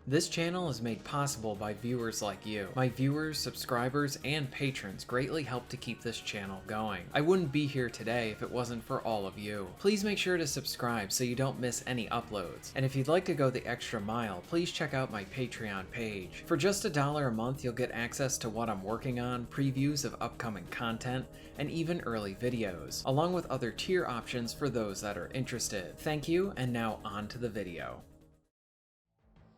This channel is made possible by viewers like you. My viewers, subscribers, and patrons greatly help to keep this channel going. I wouldn't be here today if it wasn't for all of you. Please make sure to subscribe so you don't miss any uploads. And if you'd like to go the extra mile, please check out my Patreon page. For just $1 a month, you'll get access to what I'm working on, previews of upcoming content, and even early videos, along with other tier options for those that are interested. Thank you, and now on to the video.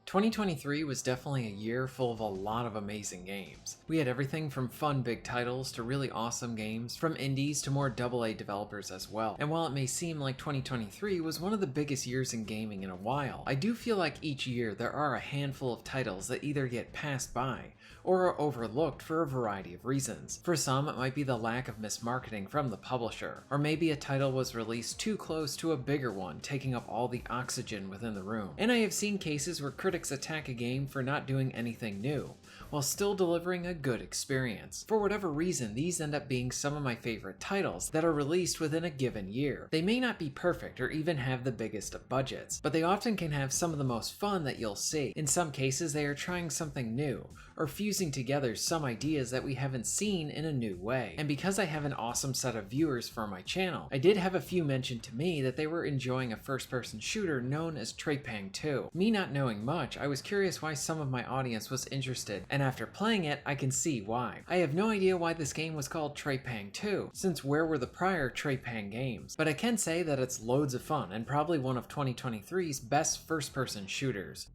2023 was definitely a year full of a lot of amazing games. We had everything from fun big titles to really awesome games, from indies to more AA developers as well. And while it may seem like 2023 was one of the biggest years in gaming in a while, I do feel like each year there are a handful of titles that either get passed by or are overlooked for a variety of reasons. For some, it might be the lack of mismarketing from the publisher, or maybe a title was released too close to a bigger one, taking up all the oxygen within the room. And I have seen cases where critics attack a game for not doing anything new, while still delivering a good experience. For whatever reason, these end up being some of my favorite titles that are released within a given year. They may not be perfect or even have the biggest of budgets, but they often can have some of the most fun that you'll see. In some cases, they are trying something new, or fusing together some ideas that we haven't seen in a new way. And because I have an awesome set of viewers for my channel, I did have a few mention to me that they were enjoying a first-person shooter known as Trepang 2. Me not knowing much, I was curious why some of my audience was interested, and after playing it, I can see why. I have no idea why this game was called Trepang 2, since where were the prior Trepang games? But I can say that it's loads of fun, and probably one of 2023's best first-person shooters.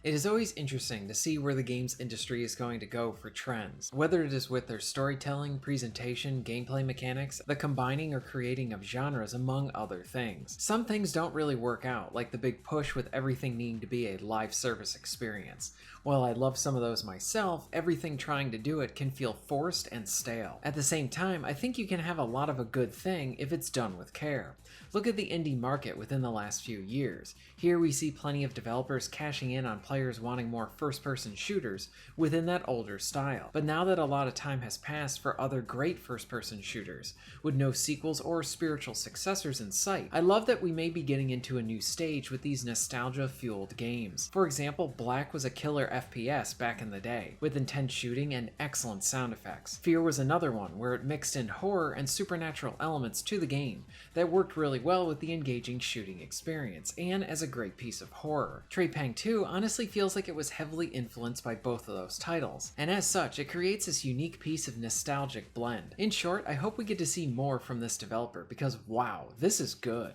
It is always interesting to see where the games industry is going to go for trends, whether it is with their storytelling, presentation, gameplay mechanics, the combining or creating of genres, among other things. Some things don't really work out, like the big push with everything needing to be a live service experience. While I love some of those myself, everything trying to do it can feel forced and stale. At the same time, I think you can have a lot of a good thing if it's done with care. Look at the indie market within the last few years. Here we see plenty of developers cashing in on players wanting more first-person shooters within that older style. But now that a lot of time has passed for other great first-person shooters, with no sequels or spiritual successors in sight, I love that we may be getting into a new stage with these nostalgia-fueled games. For example, Black was a killer FPS back in the day, with intense shooting and excellent sound effects. Fear was another one, where it mixed in horror and supernatural elements to the game that worked really well with the engaging shooting experience, and as a great piece of horror. Trepang 2 honestly feels like it was heavily influenced by both of those titles, and as such, it creates this unique piece of nostalgic blend. In short, I hope we get to see more from this developer, because wow, this is good.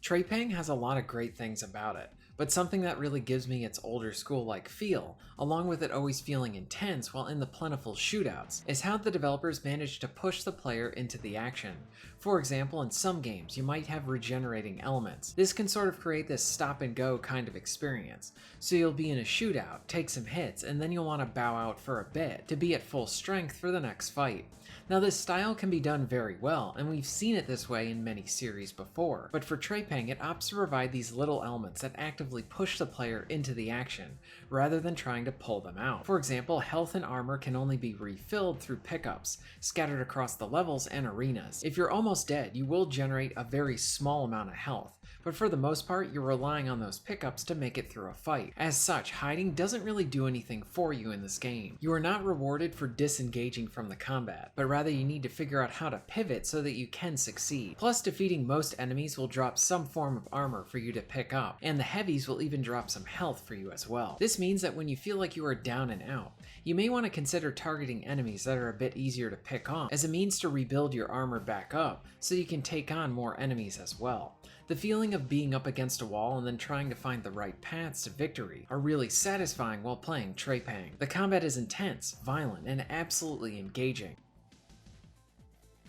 Trepang has a lot of great things about it, but something that really gives me its older school-like feel, along with it always feeling intense while in the plentiful shootouts, is how the developers managed to push the player into the action. For example, in some games, you might have regenerating elements. This can sort of create this stop-and-go kind of experience. So you'll be in a shootout, take some hits, and then you'll want to bow out for a bit to be at full strength for the next fight. Now this style can be done very well, and we've seen it this way in many series before, but for Trepang it opts to provide these little elements that actively push the player into the action, rather than trying to pull them out. For example, health and armor can only be refilled through pickups, scattered across the levels and arenas. If you're almost dead, you will generate a very small amount of health, but for the most part you're relying on those pickups to make it through a fight. As such, hiding doesn't really do anything for you in this game. You are not rewarded for disengaging from the combat, but rather you need to figure out how to pivot so that you can succeed. Plus, defeating most enemies will drop some form of armor for you to pick up, and the heavies will even drop some health for you as well. This means that when you feel like you are down and out, you may want to consider targeting enemies that are a bit easier to pick off as a means to rebuild your armor back up so you can take on more enemies as well. The feeling of being up against a wall and then trying to find the right paths to victory are really satisfying while playing Trepang. The combat is intense, violent, and absolutely engaging.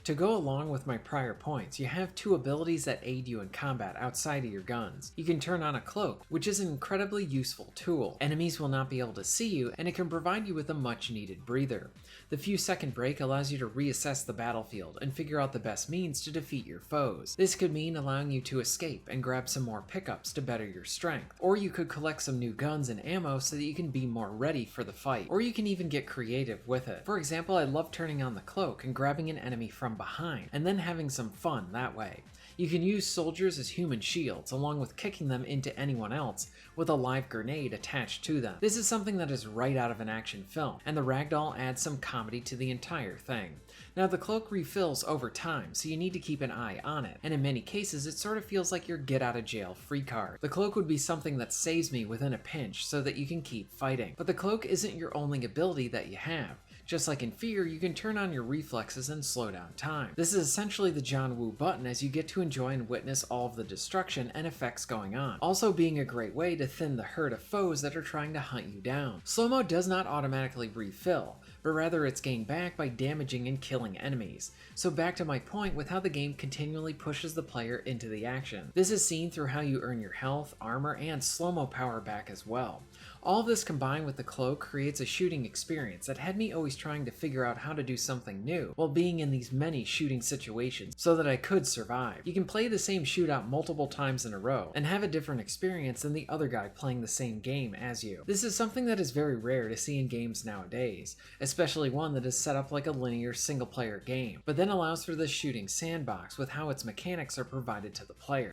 To go along with my prior points, you have two abilities that aid you in combat outside of your guns. You can turn on a cloak, which is an incredibly useful tool. Enemies will not be able to see you, and it can provide you with a much needed breather. The few second break allows you to reassess the battlefield and figure out the best means to defeat your foes. This could mean allowing you to escape and grab some more pickups to better your strength, or you could collect some new guns and ammo so that you can be more ready for the fight, or you can even get creative with it. For example, I love turning on the cloak and grabbing an enemy from behind, and then having some fun that way. You can use soldiers as human shields, along with kicking them into anyone else with a live grenade attached to them. This is something that is right out of an action film, and the ragdoll adds some comedy to the entire thing. Now, the cloak refills over time, so you need to keep an eye on it, and in many cases it sort of feels like your get out of jail free card. The cloak would be something that saves me within a pinch so that you can keep fighting. But the cloak isn't your only ability that you have. Just like in Fear, you can turn on your reflexes and slow down time. This is essentially the John Woo button as you get to enjoy and witness all of the destruction and effects going on, also being a great way to thin the herd of foes that are trying to hunt you down. Slow-mo does not automatically refill, but rather it's gained back by damaging and killing enemies. So back to my point with how the game continually pushes the player into the action. This is seen through how you earn your health, armor, and slow-mo power back as well. All of this combined with the cloak creates a shooting experience that had me always trying to figure out how to do something new while being in these many shooting situations so that I could survive. You can play the same shootout multiple times in a row and have a different experience than the other guy playing the same game as you. This is something that is very rare to see in games nowadays, especially one that is set up like a linear single player game, but then allows for this shooting sandbox with how its mechanics are provided to the player.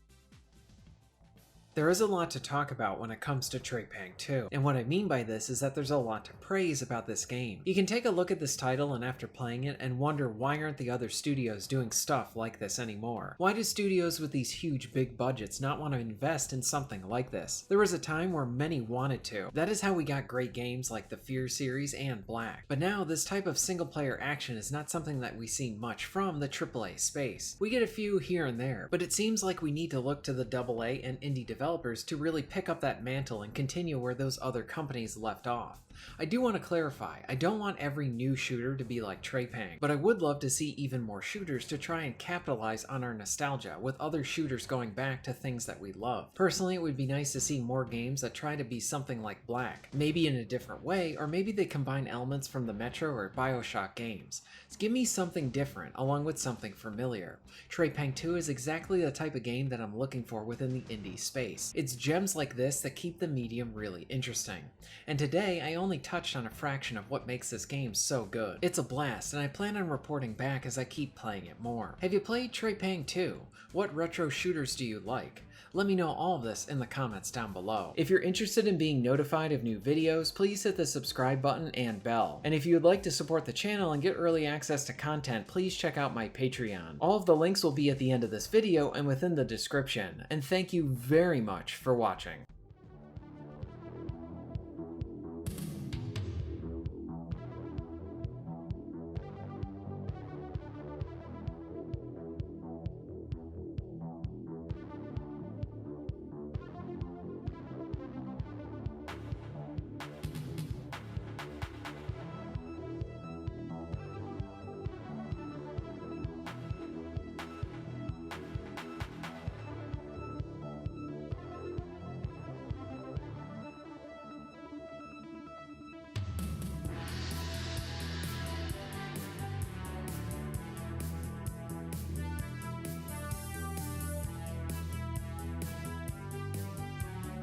There is a lot to talk about when it comes to Trepang 2, and what I mean by this is that there's a lot to praise about this game. You can take a look at this title and after playing it and wonder why aren't the other studios doing stuff like this anymore? Why do studios with these huge big budgets not want to invest in something like this? There was a time where many wanted to. That is how we got great games like the Fear series and Black. But now this type of single player action is not something that we see much from the AAA space. We get a few here and there, but it seems like we need to look to the AA and indie developers to really pick up that mantle and continue where those other companies left off. I do want to clarify, I don't want every new shooter to be like Trepang, but I would love to see even more shooters to try and capitalize on our nostalgia with other shooters going back to things that we love. Personally, it would be nice to see more games that try to be something like Black, maybe in a different way, or maybe they combine elements from the Metro or BioShock games. So give me something different along with something familiar. Trepang 2 is exactly the type of game that I'm looking for within the indie space. It's gems like this that keep the medium really interesting. And today, I only touched on a fraction of what makes this game so good. It's a blast, and I plan on reporting back as I keep playing it more. Have you played Trepang 2? What retro shooters do you like? Let me know all of this in the comments down below. If you're interested in being notified of new videos, please hit the subscribe button and bell. And if you would like to support the channel and get early access to content, please check out my Patreon. All of the links will be at the end of this video and within the description. And thank you very much for watching.